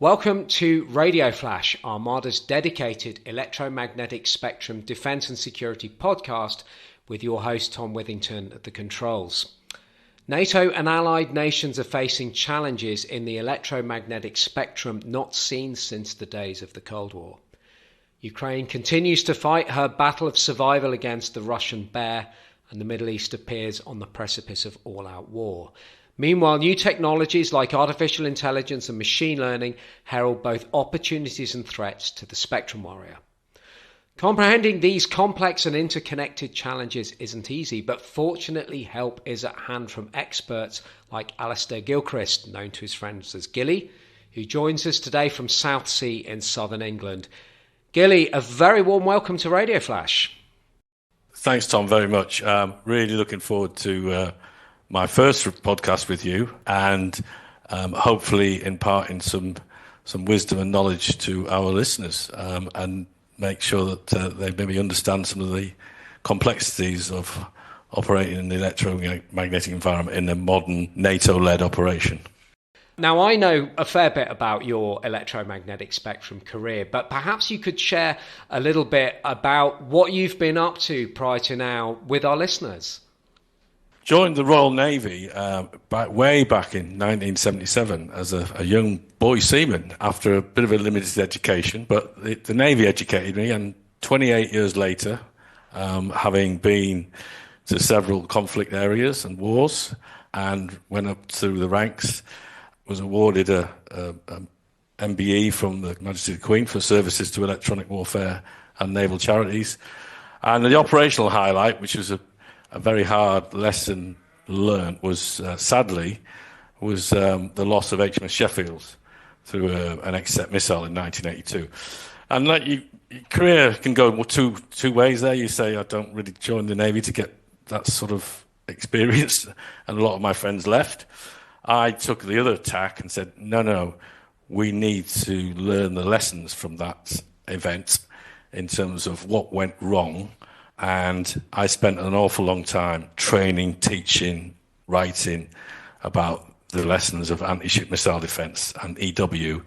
Welcome to RadioFlash, Armada's dedicated electromagnetic spectrum defence and security podcast with your host Tom Withington at the controls. NATO and allied nations are facing challenges in the electromagnetic spectrum not seen since the days of the Cold War. Ukraine continues to fight her battle of survival against the Russian bear, and the Middle East appears on the precipice of all-out war. Meanwhile, new technologies like artificial intelligence and machine learning herald both opportunities and threats to the spectrum warrior. Comprehending these complex and interconnected challenges isn't easy, but fortunately help is at hand from experts like Alasdair Gilchrist, known to his friends as Gilly, who joins us today from Southsea in southern England. Gilly, a very warm welcome to Radio Flash. Thanks, Tom, very much. Really looking forward to my first podcast with you, and hopefully imparting some wisdom and knowledge to our listeners, and make sure that they maybe understand some of the complexities of operating in the electromagnetic environment in a modern NATO-led operation. Now, I know a fair bit about your electromagnetic spectrum career, but perhaps you could share a little bit about what you've been up to prior to now with our listeners. Joined the Royal Navy way back in 1977 as a young boy seaman after a bit of a limited education, but the Navy educated me, and 28 years later, having been to several conflict areas and wars, and went up through the ranks, was awarded a MBE from the Majesty of the Queen for services to electronic warfare and naval charities. And the operational highlight, which was a very hard lesson learned, was sadly the loss of HMS Sheffield through an exquisite missile in 1982. And your career can go two ways there. You say, I don't really join the Navy to get that sort of experience, and a lot of my friends left. I took the other tack and said, no, we need to learn the lessons from that event in terms of what went wrong. And I spent an awful long time training, teaching, writing about the lessons of anti-ship missile defence and EW,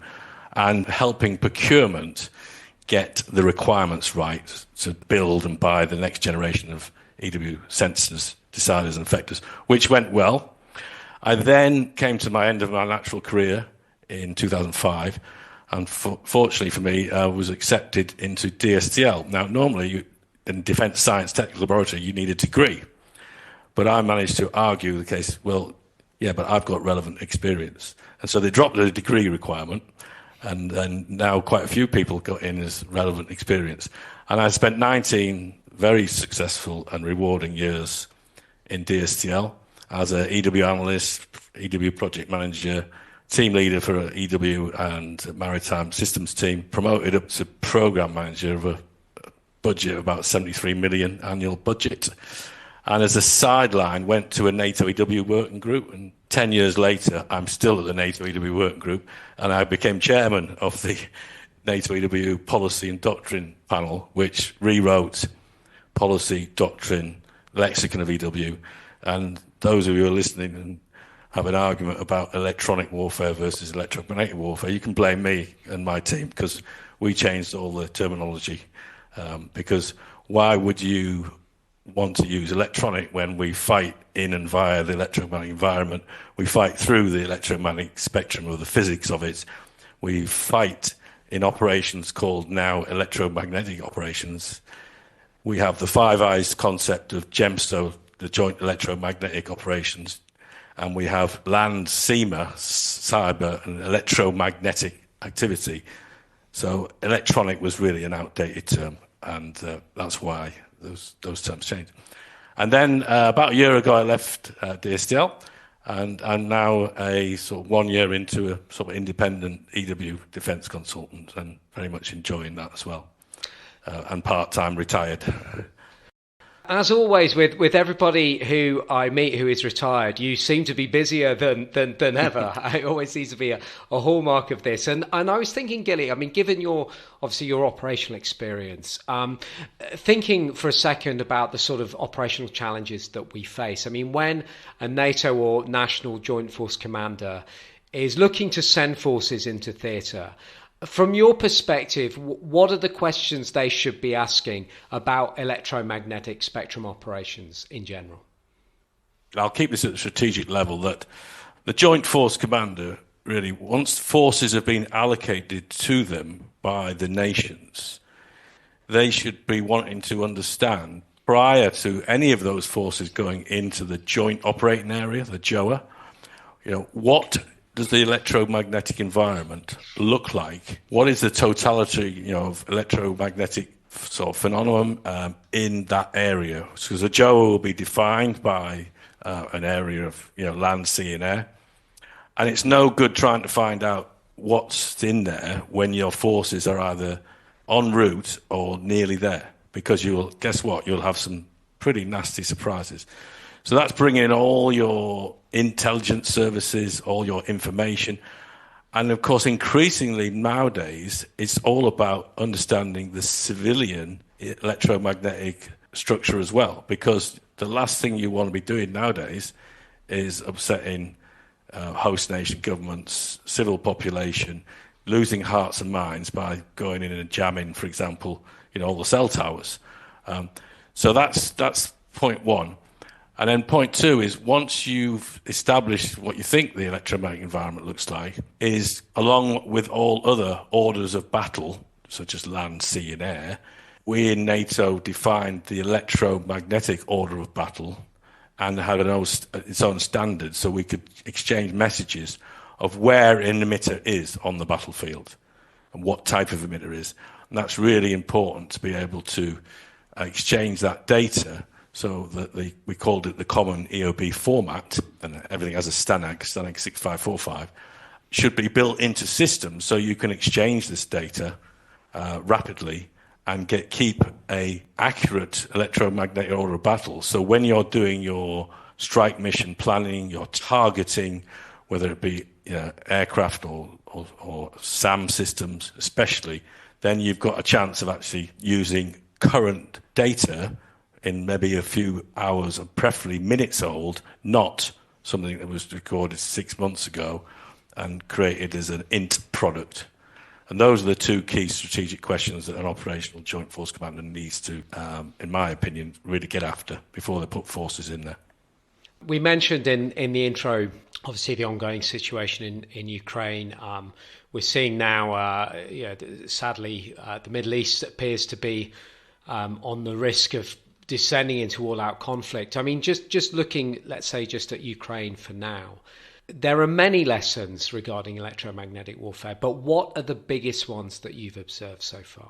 and helping procurement get the requirements right to build and buy the next generation of EW sensors, deciders and effectors, which went well. I then came to my end of my natural career in 2005, and fortunately for me, I was accepted into DSTL. Now, normally, in Defence Science Technical Laboratory, you need a degree. But I managed to argue the case, well, yeah, but I've got relevant experience. And so they dropped the degree requirement, and then now quite a few people got in as relevant experience. And I spent 19 very successful and rewarding years in DSTL as an EW analyst, EW project manager, team leader for an EW and maritime systems team, promoted up to program manager of a budget of about 73 million annual budget, and as a sideline went to a NATO EW working group, and 10 years later I'm still at the NATO EW working group, and I became chairman of the NATO EW policy and doctrine panel, which rewrote policy, doctrine, lexicon of EW. And those of you who are listening and have an argument about electronic warfare versus electromagnetic warfare, you can blame me and my team, because we changed all the terminology. Because why would you want to use electronic when we fight in and via the electromagnetic environment? We fight through the electromagnetic spectrum of the physics of it. We fight in operations called now electromagnetic operations. We have the Five Eyes concept of GEMSO, the Joint Electromagnetic Operations, and we have land, SEMA, cyber, and electromagnetic activity. So electronic was really an outdated term, and that's why those terms changed. And then about a year ago, I left DSTL, and I'm now a sort of 1 year into a sort of independent EW defence consultant, and very much enjoying that as well, and part-time retired. As always, with everybody who I meet who is retired, you seem to be busier than ever. It always seems to be a hallmark of this. And I was thinking, Gilly, I mean, given your operational experience, thinking for a second about the sort of operational challenges that we face. I mean, when a NATO or national joint force commander is looking to send forces into theatre. From your perspective, what are the questions they should be asking about electromagnetic spectrum operations in general? I'll keep this at the strategic level, that the Joint Force Commander really, once forces have been allocated to them by the nations, they should be wanting to understand, prior to any of those forces going into the Joint Operating Area, the JOA, what does the electromagnetic environment look like? What is the totality, of electromagnetic sort of phenomenon in that area? Because the JOA will be defined by an area of land, sea, and air, and it's no good trying to find out what's in there when your forces are either en route or nearly there, because you'll have some pretty nasty surprises. So that's bringing in all your intelligence services, all your information. And of course, increasingly nowadays, it's all about understanding the civilian electromagnetic structure as well, because the last thing you want to be doing nowadays is upsetting host nation governments, civil population, losing hearts and minds by going in and jamming, for example, all the cell towers. So that's point one. And then point two is, once you've established what you think the electromagnetic environment looks like, is along with all other orders of battle, such as land, sea and air, we in NATO defined the electromagnetic order of battle and had its own standards, so we could exchange messages of where an emitter is on the battlefield and what type of emitter is. And that's really important to be able to exchange that data. So that we called it the common EOB format, and everything has a STANAG 6545, should be built into systems so you can exchange this data rapidly and keep a accurate electromagnetic order of battle. So when you're doing your strike mission planning, your targeting, whether it be aircraft or SAM systems especially, then you've got a chance of actually using current data in maybe a few hours, or preferably minutes old, not something that was recorded 6 months ago and created as an int product. And those are the two key strategic questions that an operational Joint Force Commander needs to, in my opinion, really get after before they put forces in there. We mentioned in the intro, obviously, the ongoing situation in Ukraine. We're seeing now, sadly, the Middle East appears to be on the risk of descending into all-out conflict. I mean, just looking, let's say, just at Ukraine for now, there are many lessons regarding electromagnetic warfare, but what are the biggest ones that you've observed so far?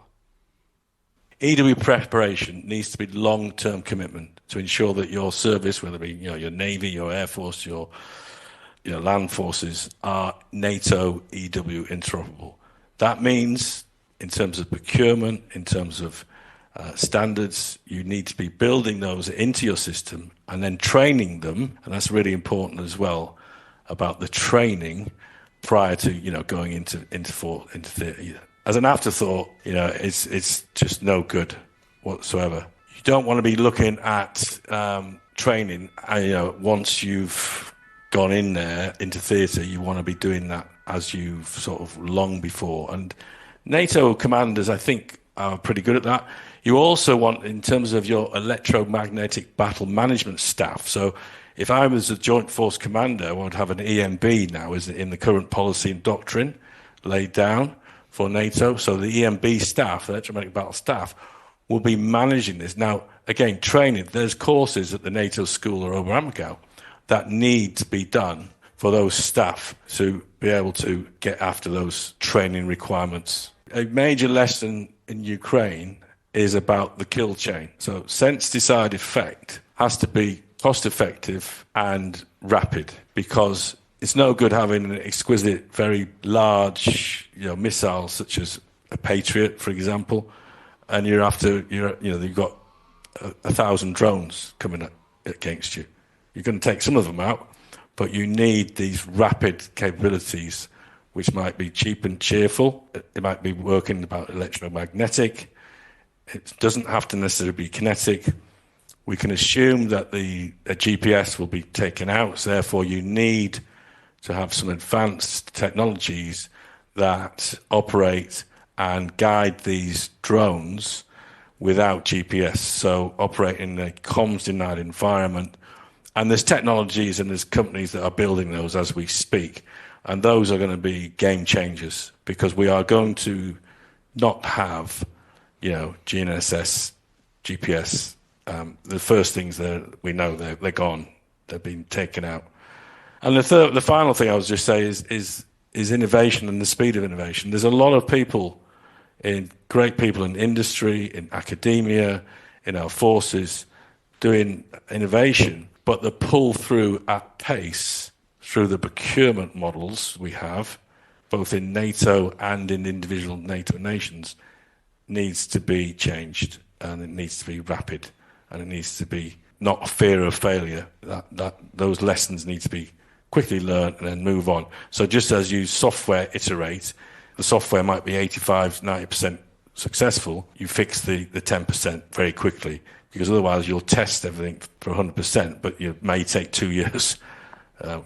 EW preparation needs to be long-term commitment to ensure that your service, whether it be your Navy, your Air Force, your land forces, are NATO EW interoperable. That means, in terms of procurement, in terms of standards, you need to be building those into your system and then training them, and that's really important as well, about the training prior to going into theatre. As an afterthought, it's just no good whatsoever. You don't want to be looking at training. Once you've gone in there into theatre, you want to be doing that as you've sort of long before. And NATO commanders, I think, are pretty good at that. You also want, in terms of your electromagnetic battle management staff. So if I was a Joint Force Commander, I would have an EMB now, is in the current policy and doctrine laid down for NATO. So the EMB staff, electromagnetic battle staff, will be managing this. Now, again, training. There's courses at the NATO School or Oberammergau that need to be done for those staff to be able to get after those training requirements. A major lesson in Ukraine is about the kill chain. So sense, decide, effect has to be cost effective and rapid, because it's no good having an exquisite, very large, missile such as a Patriot, for example, and you've got 1,000 drones coming against you. You're going to take some of them out, but you need these rapid capabilities, which might be cheap and cheerful. It might be working about electromagnetic. It doesn't have to necessarily be kinetic. We can assume that a GPS will be taken out, so therefore you need to have some advanced technologies that operate and guide these drones without GPS, so operate in a comms-denied environment. And there's technologies and there's companies that are building those as we speak. And those are going to be game changers, because we are going to not have, GNSS, GPS. The first things that we know, they're gone. They've been taken out. And the final thing I would just say is innovation and the speed of innovation. There's a lot of great people in industry, in academia, in our forces, doing innovation, but the pull through at pace through the procurement models we have, both in NATO and in individual NATO nations, needs to be changed, and it needs to be rapid, and it needs to be not a fear of failure. That those lessons need to be quickly learned and then move on. So just as you software iterate, the software might be 85, 90% successful, you fix the 10% very quickly, because otherwise you'll test everything for 100%, but it may take 2 years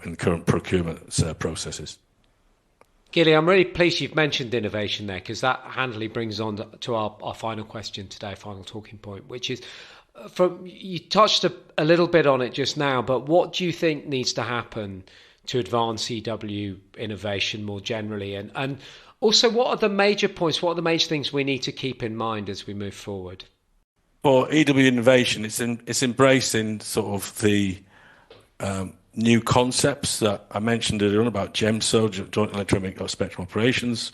in the current procurement processes. Gilly, I'm really pleased you've mentioned innovation there, because that handily brings on to our final question today, final talking point, which is, you touched a little bit on it just now, but what do you think needs to happen to advance EW innovation more generally? And also, what are the major points, what are the major things we need to keep in mind as we move forward? For EW innovation, it's embracing sort of the new concepts that I mentioned earlier on about GEMSO, Joint Electromagnetic Spectrum Operations,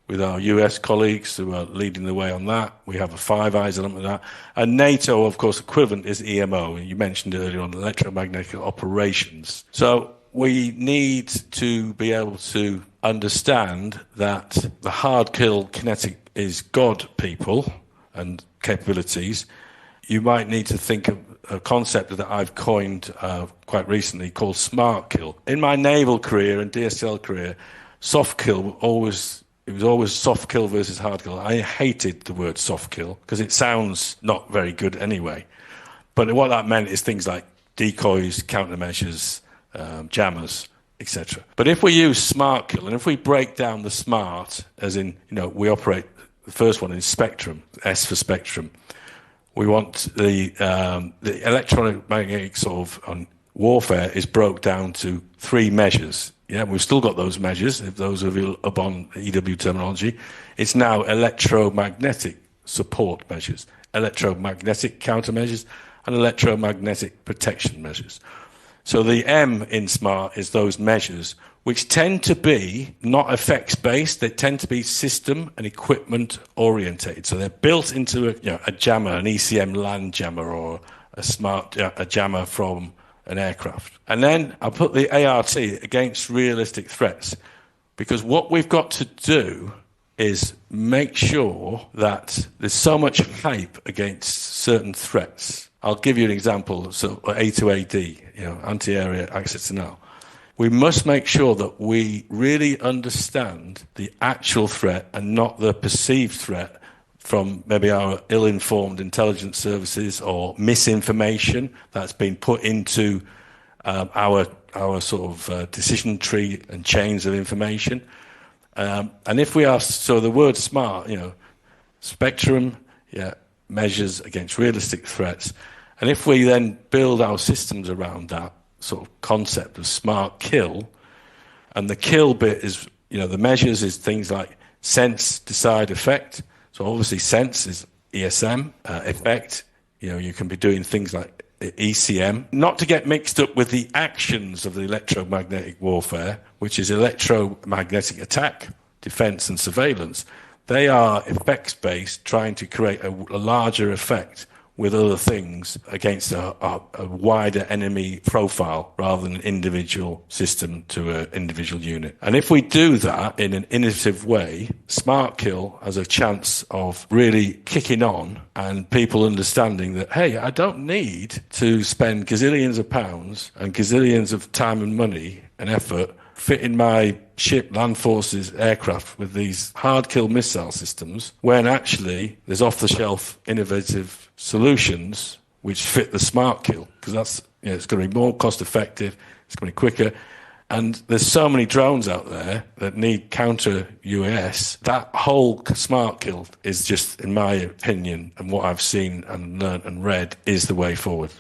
with our US colleagues who are leading the way on that. We have a Five Eyes element of that. And NATO, of course, equivalent is EMO. You mentioned earlier on electromagnetic operations. So we need to be able to understand that the hard kill kinetic is God people and capabilities. You might need to think of a concept that I've coined quite recently called smart kill. In my naval career and DSL career, soft kill it was always soft kill versus hard kill. I hated the word soft kill because it sounds not very good anyway. But what that meant is things like decoys, countermeasures, jammers, etc. But if we use smart kill, and if we break down the smart, as in, we operate, the first one is spectrum, S for spectrum. We want the electromagnetic sort of warfare is broke down to 3 measures. Yeah, we've still got those measures, if those of you up on EW terminology. It's now electromagnetic support measures, electromagnetic countermeasures, and electromagnetic protection measures. So the M in SMART is those measures, which tend to be not effects-based. They tend to be system and equipment-orientated. So they're built into a jammer, an ECM land jammer, or a jammer from an aircraft. And then I put the ART against realistic threats, because what we've got to do is make sure that there's so much hype against certain threats. I'll give you an example. So A2AD, anti-area access denial. We must make sure that we really understand the actual threat and not the perceived threat from maybe our ill-informed intelligence services or misinformation that's been put into our sort of decision tree and chains of information. And if we are, so the word smart, spectrum, measures against realistic threats. And if we then build our systems around that sort of concept of smart kill, and the kill bit is, the measures is things like sense, decide, effect. So obviously sense is ESM, effect, you can be doing things like ECM, not to get mixed up with the actions of the electromagnetic warfare, which is electromagnetic attack, defense and surveillance. They are effects-based, trying to create a larger effect with other things against a wider enemy profile rather than an individual system to an individual unit. And if we do that in an innovative way, smart kill has a chance of really kicking on and people understanding that, hey, I don't need to spend gazillions of pounds and gazillions of time and money and effort fitting my ship, land forces, aircraft with these hard kill missile systems, when actually there's off-the-shelf innovative solutions which fit the smart kill, because that's it's going to be more cost effective, it's going to be quicker, And there's so many drones out there that need counter UAS. That whole smart kill is just, in my opinion, and what I've seen and learned and read, is the way forward.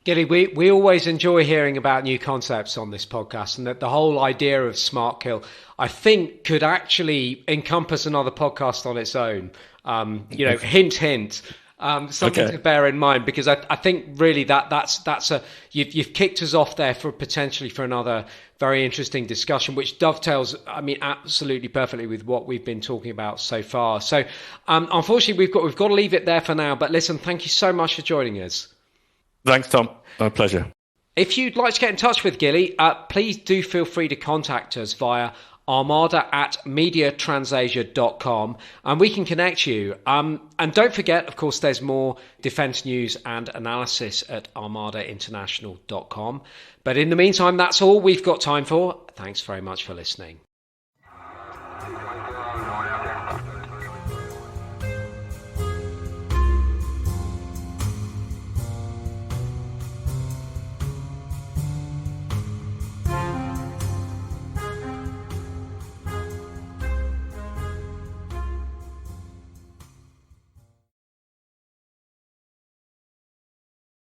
Gilly, we always enjoy hearing about new concepts on this podcast, and that the whole idea of smart kill, I think, could actually encompass another podcast on its own. Hint, hint. Something to bear in mind, because I think really that's you've kicked us off there for potentially for another very interesting discussion, which dovetails, absolutely perfectly with what we've been talking about so far. So, unfortunately, we've got to leave it there for now. But listen, thank you so much for joining us. Thanks, Tom. My pleasure. If you'd like to get in touch with Gilly, please do feel free to contact us via armada@mediatransasia.com, and we can connect you. And don't forget, of course, there's more defence news and analysis at armadainternational.com. But in the meantime, that's all we've got time for. Thanks very much for listening.